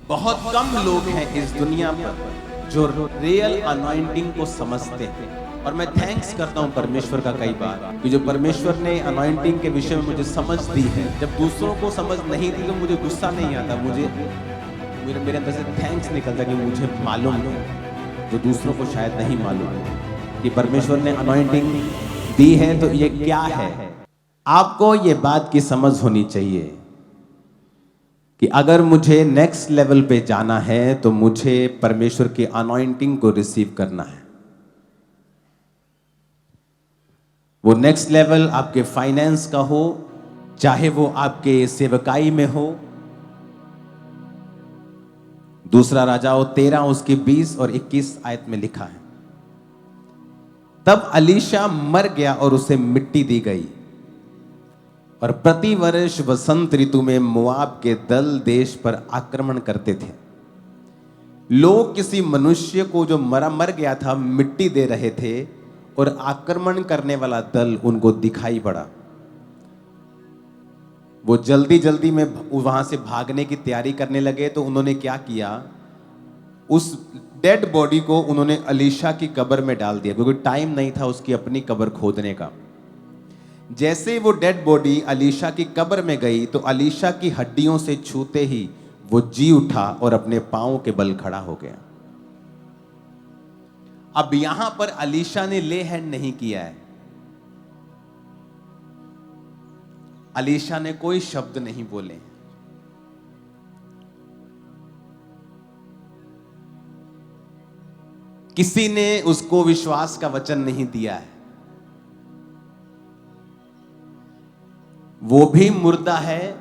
बहुत कम लोग हैं इस दुनिया पर जो रियल अनॉइंटिंग को समझते हैं। और मैं थैंक्स करता हूं परमेश्वर का कई बार कि जो परमेश्वर ने अनॉइंटिंग के विषय में मुझे समझ दी है। जब दूसरों को समझ नहीं थी तो मुझे गुस्सा नहीं आता, मुझे मेरे अंदर से थैंक्स निकलता कि मुझे मालूम है, जो दूसरों को शायद नहीं मालूम कि परमेश्वर ने अनॉइंटिंग दी है तो ये क्या है। आपको ये बात की समझ होनी चाहिए कि अगर मुझे नेक्स्ट लेवल पे जाना है तो मुझे परमेश्वर की अनॉइंटिंग को रिसीव करना है। वो नेक्स्ट लेवल आपके फाइनेंस का हो, चाहे वो आपके सेवकाई में हो। दूसरा राजाओं 13 उसकी 20 और 21 आयत में लिखा है, तब अलीशा मर गया और उसे मिट्टी दी गई। और प्रति वर्ष वसंत ऋतु में मोआब के दल देश पर आक्रमण करते थे। लोग किसी मनुष्य को जो मर गया था मिट्टी दे रहे थे और आक्रमण करने वाला दल उनको दिखाई पड़ा। वो जल्दी जल्दी में वहां से भागने की तैयारी करने लगे तो उन्होंने क्या किया, उस डेड बॉडी को उन्होंने अलीशा की कब्र में डाल दिया, क्योंकि टाइम नहीं था उसकी अपनी कब्र खोदने का। जैसे वो डेड बॉडी अलीशा की कब्र में गई तो अलीशा की हड्डियों से छूते ही वो जी उठा और अपने पांव के बल खड़ा हो गया। अब यहां पर अलीशा ने ले हैंड नहीं किया है, अलीशा ने कोई शब्द नहीं बोले। किसी ने उसको विश्वास का वचन नहीं दिया है। वो भी मुर्दा है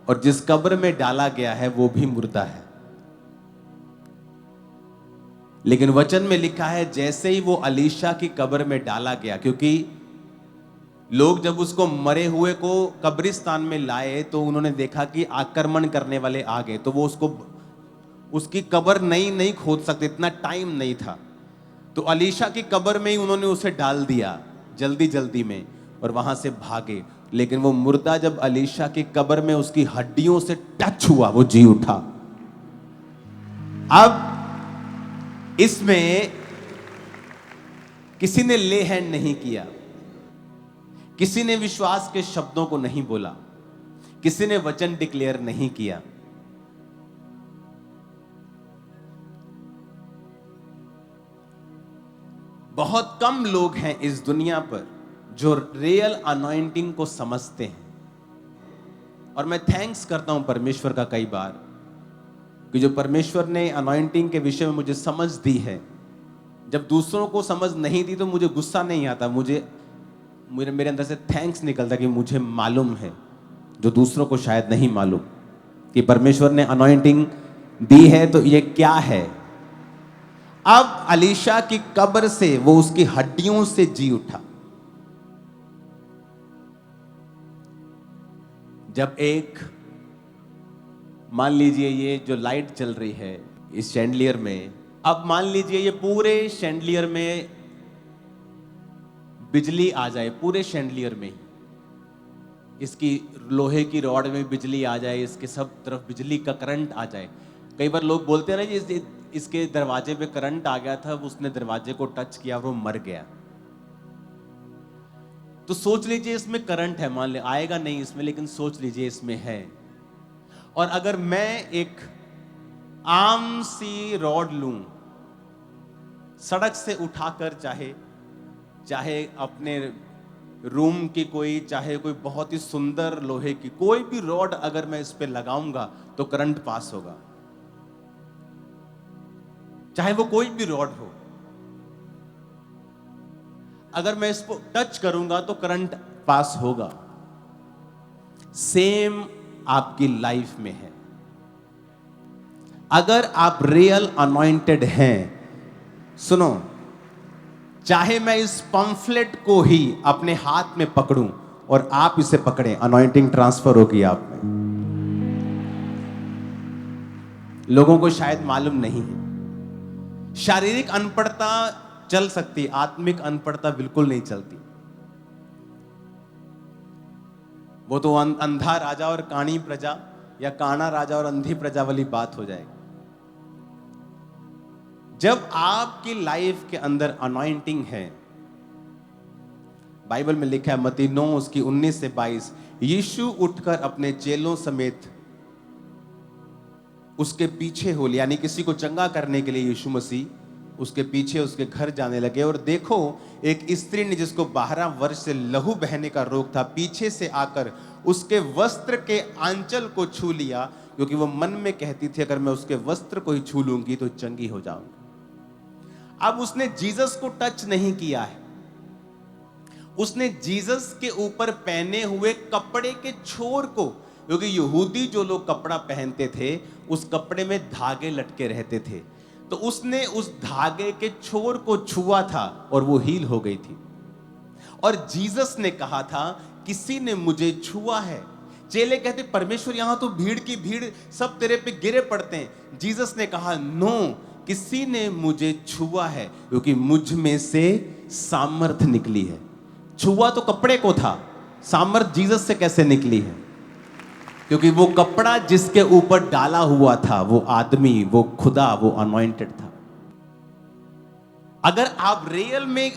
और जिस कब्र में डाला गया है वो भी मुर्दा है। लेकिन वचन में लिखा है जैसे ही वो अलीशा की कब्र में डाला गया, क्योंकि लोग जब उसको मरे हुए को कब्रिस्तान में लाए तो उन्होंने देखा कि आक्रमण करने वाले आ गए, तो वो उसकी कब्र नहीं खोद सकते, इतना टाइम नहीं था। तो अलीशा की कब्र में ही उन्होंने उसे डाल दिया जल्दी जल्दी में और वहां से भागे। लेकिन वो मुर्दा जब अलीशा की कब्र में उसकी हड्डियों से टच हुआ वो जी उठा। अब इसमें किसी ने ले हैंड नहीं किया, किसी ने विश्वास के शब्दों को नहीं बोला, किसी ने वचन डिक्लेयर नहीं किया। बहुत कम लोग हैं इस दुनिया पर जो रियल अनॉइंटिंग को समझते हैं। और मैं थैंक्स करता हूं परमेश्वर का कई बार कि जो परमेश्वर ने अनॉइंटिंग के विषय में मुझे समझ दी है। जब दूसरों को समझ नहीं दी तो मुझे गुस्सा नहीं आता, मेरे अंदर से थैंक्स निकलता कि मुझे मालूम है, जो दूसरों को शायद नहीं मालूम कि परमेश्वर ने अनॉइंटिंग दी है तो ये क्या है। अब अलीशा की कब्र से वो उसकी हड्डियों से जी उठा। जब एक मान लीजिए ये जो लाइट चल रही है इस शैंडलियर में, अब मान लीजिए ये पूरे शैंडलियर में बिजली आ जाए, पूरे शैंडलियर में इसकी लोहे की रॉड में बिजली आ जाए, इसके सब तरफ बिजली का करंट आ जाए। कई बार लोग बोलते हैं ना जी इसके दरवाजे पे करंट आ गया था, उसने दरवाजे को टच किया वो मर गया। तो सोच लीजिए इसमें करंट है, मान ले आएगा नहीं इसमें, लेकिन सोच लीजिए इसमें है। और अगर मैं एक आम सी रॉड लूं, सड़क से उठाकर, चाहे अपने रूम की कोई, चाहे कोई बहुत ही सुंदर लोहे की कोई भी रॉड अगर मैं इस पे लगाऊंगा तो करंट पास होगा, चाहे वो कोई भी रॉड हो। अगर मैं इसको टच करूंगा तो करंट पास होगा। सेम आपकी लाइफ में है। अगर आप रियल अनॉइंटेड हैं, सुनो, चाहे मैं इस पंफलेट को ही अपने हाथ में पकड़ूं और आप इसे पकड़ें, अनॉइंटिंग ट्रांसफर होगी आप में। लोगों को शायद मालूम नहीं है। शारीरिक अनपढ़ता चल सकती, आत्मिक अनपढ़ता बिल्कुल नहीं चलती। वो तो अंधा राजा और काणी प्रजा या काना राजा और अंधी प्रजा वाली बात हो जाएगी। जब आपकी लाइफ के अंदर अनॉइंटिंग है, बाइबल में लिखा है मत्ती 9 उसकी 19 से 22, यीशु उठकर अपने चेलों समेत उसके पीछे हो लिया, यानी किसी को चंगा करने के लिए यीशु मसीह उसके पीछे उसके घर जाने लगे। और देखो एक स्त्री ने जिसको 12 वर्ष से लहू बहने का रोग था, पीछे से आकर उसके वस्त्र के आंचल को छू लिया, क्योंकि वो मन में कहती थी अगर मैं उसके वस्त्र को ही छू लूंगी तो चंगी हो जाऊंगी। अब उसने जीसस को टच नहीं किया है, उसने जीसस के ऊपर पहने हुए कपड़े के छोर को, क्योंकि यहूदी जो लोग कपड़ा पहनते थे उस कपड़े में धागे लटके रहते थे, तो उसने उस धागे के छोर को छुआ था और वो हील हो गई थी। और जीसस ने कहा था किसी ने मुझे छुआ है। चेले कहते परमेश्वर यहां तो भीड़ की भीड़ सब तेरे पे गिरे पड़ते हैं। जीसस ने कहा नो, किसी ने मुझे छुआ है क्योंकि मुझ में से सामर्थ निकली है। छुआ तो कपड़े को था, सामर्थ जीसस से कैसे निकली है? क्योंकि वो कपड़ा जिसके ऊपर डाला हुआ था, वो आदमी, वो खुदा, वो अनॉइंटेड था। अगर आप रियल में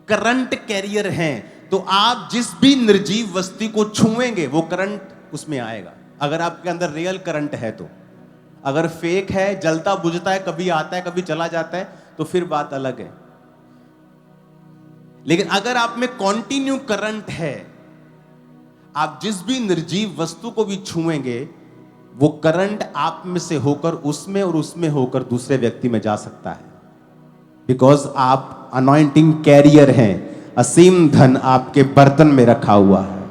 करंट कैरियर हैं तो आप जिस भी निर्जीव वस्तु को छुएंगे वो करंट उसमें आएगा। अगर आपके अंदर रियल करंट है तो। अगर फेक है, जलता बुझता है, कभी आता है कभी चला जाता है, तो फिर बात अलग है। लेकिन अगर आप में कॉन्टिन्यू करंट है, आप जिस भी निर्जीव वस्तु को भी छुएंगे वो करंट आप में से होकर उसमें और उसमें होकर दूसरे व्यक्ति में जा सकता है, बिकॉज आप अनॉइंटिंग कैरियर हैं। असीम धन आपके बर्तन में रखा हुआ है।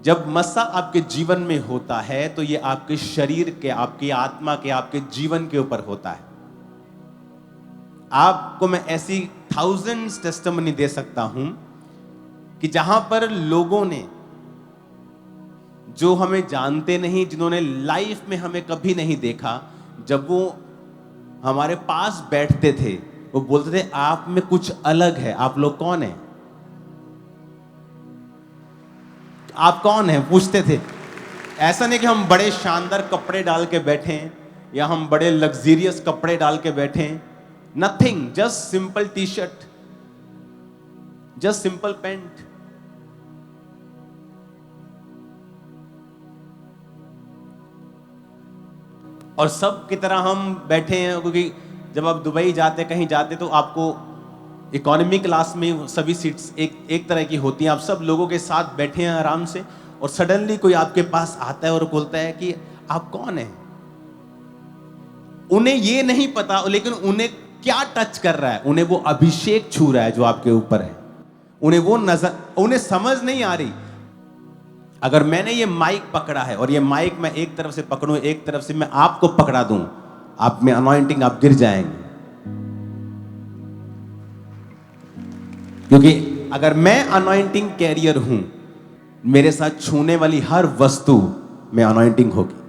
जब मसा आपके जीवन में होता है तो ये आपके शरीर के, आपकी आत्मा के, आपके जीवन के ऊपर होता है। आपको मैं ऐसी थाउजेंड्स टेस्टिमनी दे सकता हूं कि जहां पर लोगों ने, जो हमें जानते नहीं, जिन्होंने लाइफ में हमें कभी नहीं देखा, जब वो हमारे पास बैठते थे वो बोलते थे आप में कुछ अलग है। आप लोग कौन हैं? आप कौन हैं पूछते थे। ऐसा नहीं कि हम बड़े शानदार कपड़े डाल के बैठे हैं या हम बड़े लग्जरियस कपड़े डाल के बैठे हैं। Nothing, just simple T shirt, just simple pant. और सब की तरह हम बैठे हैं, क्योंकि जब आप दुबई जाते, कहीं जाते, तो आपको इकोनॉमी क्लास में सभी सीट्स एक तरह की होती हैं। आप सब लोगों के साथ बैठे हैं आराम से, और सडनली कोई आपके पास आता है और बोलता है कि आप कौन हैं। उन्हें ये नहीं पता, लेकिन उन्हें क्या टच कर रहा है, उन्हें वो अभिषेक छू रहा है जो आपके ऊपर है। उन्हें वो नजर, उन्हें समझ नहीं आ रही। अगर मैंने ये माइक पकड़ा है और ये माइक मैं एक तरफ से पकड़ूं, एक तरफ से मैं आपको पकड़ा दूं, आप में अनॉइंटिंग, आप गिर जाएंगे। क्योंकि अगर मैं अनॉइंटिंग कैरियर हूं, मेरे साथ छूने वाली हर वस्तु में अनॉइंटिंग होगी।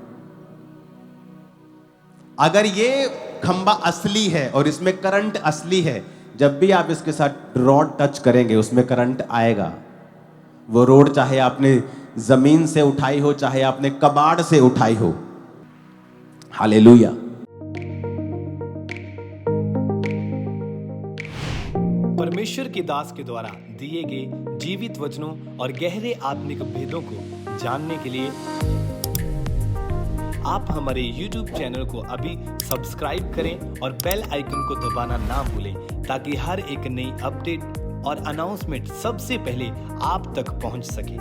अगर ये खंबा असली है और इसमें करंट असली है, जब भी आप इसके साथ रॉड टच करेंगे उसमें करंट आएगा। वो रोड चाहे आपने जमीन से उठाई हो, चाहे आपने कबाड़ से उठाई हो। हालेलुया। परमेश्वर के दास के द्वारा दिए गए जीवित वचनों और गहरे आत्मिक भेदों को जानने के लिए आप हमारे YouTube चैनल को अभी सब्सक्राइब करें और बेल आइकन को दबाना ना भूलें, ताकि हर एक नई अपडेट और अनाउंसमेंट सबसे पहले आप तक पहुंच सके।